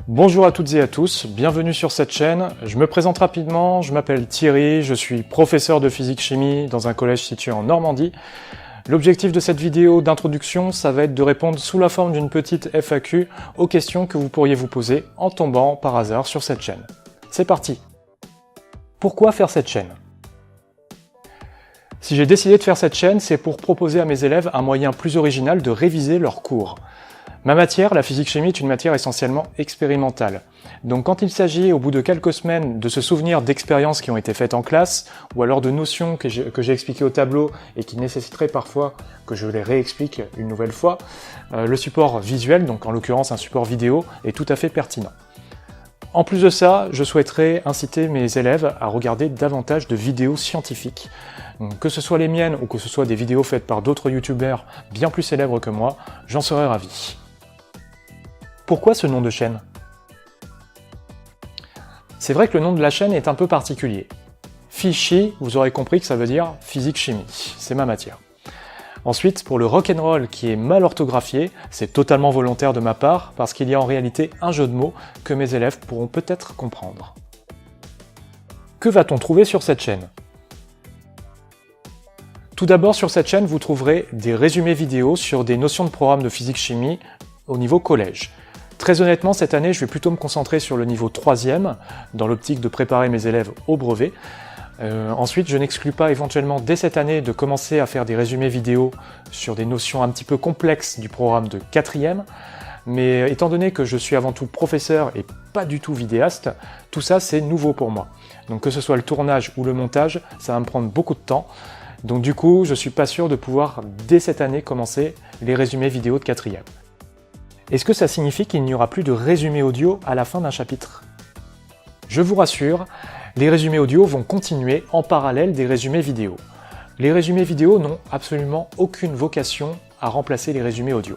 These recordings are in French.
Bonjour à toutes et à tous, bienvenue sur cette chaîne. Je me présente rapidement, je m'appelle Thierry, je suis professeur de physique-chimie dans un collège situé en Normandie. L'objectif de cette vidéo d'introduction, ça va être de répondre sous la forme d'une petite FAQ aux questions que vous pourriez vous poser en tombant par hasard sur cette chaîne. C'est parti! Pourquoi faire cette chaîne? Si j'ai décidé de faire cette chaîne, c'est pour proposer à mes élèves un moyen plus original de réviser leurs cours. Ma matière, la physique-chimie, est une matière essentiellement expérimentale. Donc quand il s'agit, au bout de quelques semaines, de se souvenir d'expériences qui ont été faites en classe, ou alors de notions que j'ai expliquées au tableau et qui nécessiteraient parfois que je les réexplique une nouvelle fois, le support visuel, donc en l'occurrence un support vidéo, est tout à fait pertinent. En plus de ça, je souhaiterais inciter mes élèves à regarder davantage de vidéos scientifiques. Donc, que ce soit les miennes ou que ce soit des vidéos faites par d'autres youtubeurs bien plus célèbres que moi, j'en serais ravi. Pourquoi ce nom de chaîne? C'est vrai que le nom de la chaîne est un peu particulier. Phy-Chi, vous aurez compris que ça veut dire physique-chimie, c'est ma matière. Ensuite, pour le rock'n'roll qui est mal orthographié, c'est totalement volontaire de ma part parce qu'il y a en réalité un jeu de mots que mes élèves pourront peut-être comprendre. Que va-t-on trouver sur cette chaîne? Tout d'abord, sur cette chaîne, vous trouverez des résumés vidéo sur des notions de programme de physique-chimie au niveau collège. Très honnêtement, cette année, je vais plutôt me concentrer sur le niveau 3e, dans l'optique de préparer mes élèves au brevet. Ensuite, je n'exclus pas éventuellement dès cette année de commencer à faire des résumés vidéo sur des notions un petit peu complexes du programme de 4e. Mais étant donné que je suis avant tout professeur et pas du tout vidéaste, tout ça c'est nouveau pour moi. Donc que ce soit le tournage ou le montage, ça va me prendre beaucoup de temps. Donc du coup, je suis pas sûr de pouvoir dès cette année commencer les résumés vidéo de 4e. Est-ce que ça signifie qu'il n'y aura plus de résumé audio à la fin d'un chapitre? Je vous rassure, les résumés audio vont continuer en parallèle des résumés vidéo. Les résumés vidéo n'ont absolument aucune vocation à remplacer les résumés audio.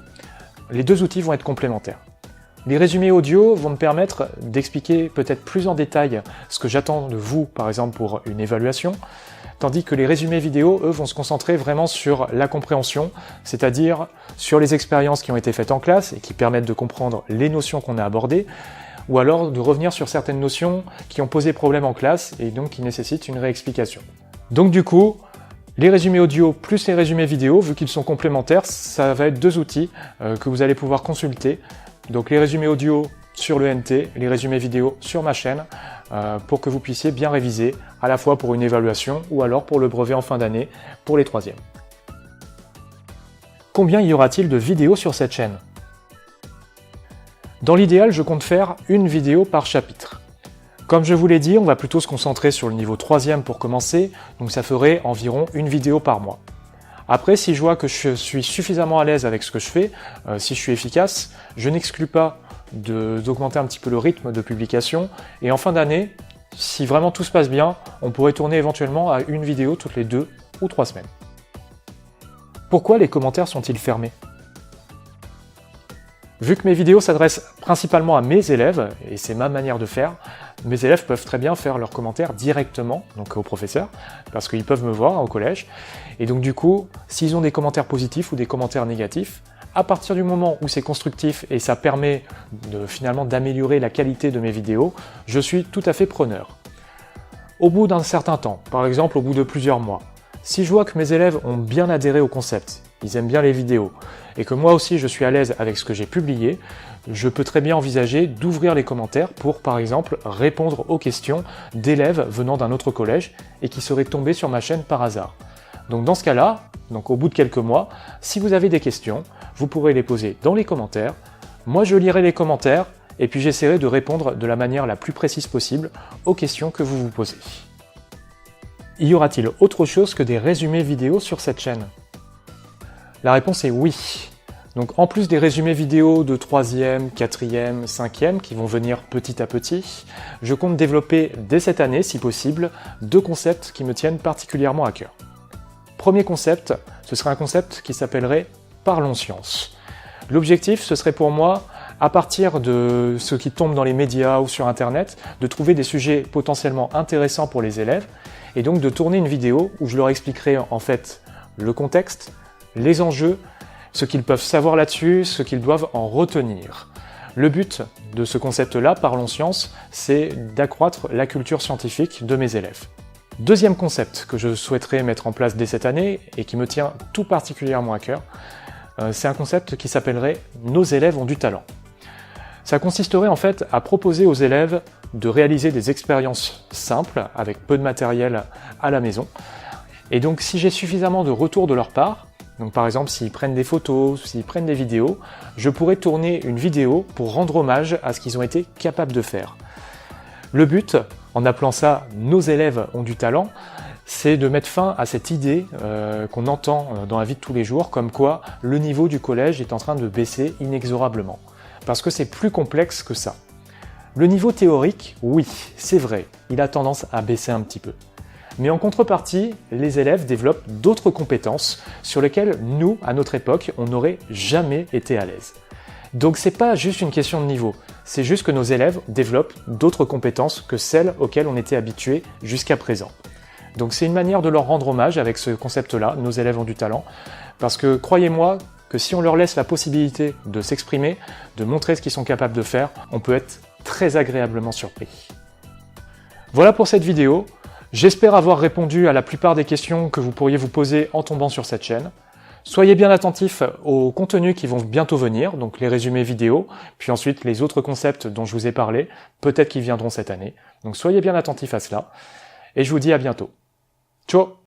Les deux outils vont être complémentaires. Les résumés audio vont me permettre d'expliquer peut-être plus en détail ce que j'attends de vous, par exemple pour une évaluation, tandis que les résumés vidéo, eux, vont se concentrer vraiment sur la compréhension, c'est-à-dire sur les expériences qui ont été faites en classe et qui permettent de comprendre les notions qu'on a abordées, ou alors de revenir sur certaines notions qui ont posé problème en classe et donc qui nécessitent une réexplication. Donc du coup, les résumés audio plus les résumés vidéo, vu qu'ils sont complémentaires, ça va être deux outils que vous allez pouvoir consulter. Donc les résumés audio sur le NT, les résumés vidéo sur ma chaîne, pour que vous puissiez bien réviser, à la fois pour une évaluation ou alors pour le brevet en fin d'année pour les 3e. Combien y aura-t-il de vidéos sur cette chaîne? Dans l'idéal, je compte faire une vidéo par chapitre. Comme je vous l'ai dit, on va plutôt se concentrer sur le niveau 3e pour commencer, donc ça ferait environ une vidéo par mois. Après, si je vois que je suis suffisamment à l'aise avec ce que je fais, si je suis efficace, je n'exclus pas d'augmenter un petit peu le rythme de publication, et en fin d'année, si vraiment tout se passe bien, on pourrait tourner éventuellement à une vidéo toutes les 2 ou 3 semaines. Pourquoi les commentaires sont-ils fermés? Vu que mes vidéos s'adressent principalement à mes élèves, et c'est ma manière de faire, mes élèves peuvent très bien faire leurs commentaires directement, donc au professeur, parce qu'ils peuvent me voir au collège, et donc du coup, s'ils ont des commentaires positifs ou des commentaires négatifs, à partir du moment où c'est constructif et ça permet finalement d'améliorer la qualité de mes vidéos, je suis tout à fait preneur. Au bout d'un certain temps, par exemple au bout de plusieurs mois, si je vois que mes élèves ont bien adhéré au concept, ils aiment bien les vidéos, et que moi aussi je suis à l'aise avec ce que j'ai publié, je peux très bien envisager d'ouvrir les commentaires pour, par exemple, répondre aux questions d'élèves venant d'un autre collège et qui seraient tombés sur ma chaîne par hasard. Donc dans ce cas-là, au bout de quelques mois, si vous avez des questions, vous pourrez les poser dans les commentaires, moi je lirai les commentaires et puis j'essaierai de répondre de la manière la plus précise possible aux questions que vous vous posez. Y aura-t-il autre chose que des résumés vidéo sur cette chaîne? La réponse est oui. Donc en plus des résumés vidéo de 3e, 4e, 5e qui vont venir petit à petit, je compte développer dès cette année, si possible, 2 concepts qui me tiennent particulièrement à cœur. Premier concept, ce serait un concept qui s'appellerait « Parlons science ». L'objectif, ce serait pour moi, à partir de ce qui tombe dans les médias ou sur Internet, de trouver des sujets potentiellement intéressants pour les élèves, et donc de tourner une vidéo où je leur expliquerai en fait le contexte, les enjeux, ce qu'ils peuvent savoir là-dessus, ce qu'ils doivent en retenir. Le but de ce concept-là, Parlons Science, c'est d'accroître la culture scientifique de mes élèves. Deuxième concept que je souhaiterais mettre en place dès cette année et qui me tient tout particulièrement à cœur, c'est un concept qui s'appellerait « Nos élèves ont du talent ». Ça consisterait en fait à proposer aux élèves de réaliser des expériences simples avec peu de matériel à la maison. Et donc si j'ai suffisamment de retours de leur part, donc par exemple s'ils prennent des photos, s'ils prennent des vidéos, je pourrais tourner une vidéo pour rendre hommage à ce qu'ils ont été capables de faire. Le but, en appelant ça « Nos élèves ont du talent », c'est de mettre fin à cette idée qu'on entend dans la vie de tous les jours, comme quoi le niveau du collège est en train de baisser inexorablement. Parce que c'est plus complexe que ça. Le niveau théorique, oui, c'est vrai, il a tendance à baisser un petit peu. Mais en contrepartie, les élèves développent d'autres compétences sur lesquelles nous, à notre époque, on n'aurait jamais été à l'aise. Donc c'est pas juste une question de niveau, c'est juste que nos élèves développent d'autres compétences que celles auxquelles on était habitués jusqu'à présent. Donc c'est une manière de leur rendre hommage avec ce concept-là, nos élèves ont du talent, parce que croyez-moi que si on leur laisse la possibilité de s'exprimer, de montrer ce qu'ils sont capables de faire, on peut être très agréablement surpris. Voilà pour cette vidéo, j'espère avoir répondu à la plupart des questions que vous pourriez vous poser en tombant sur cette chaîne. Soyez bien attentifs aux contenus qui vont bientôt venir, donc les résumés vidéo, puis ensuite les autres concepts dont je vous ai parlé, peut-être qu'ils viendront cette année. Donc soyez bien attentifs à cela, et je vous dis à bientôt. Ciao!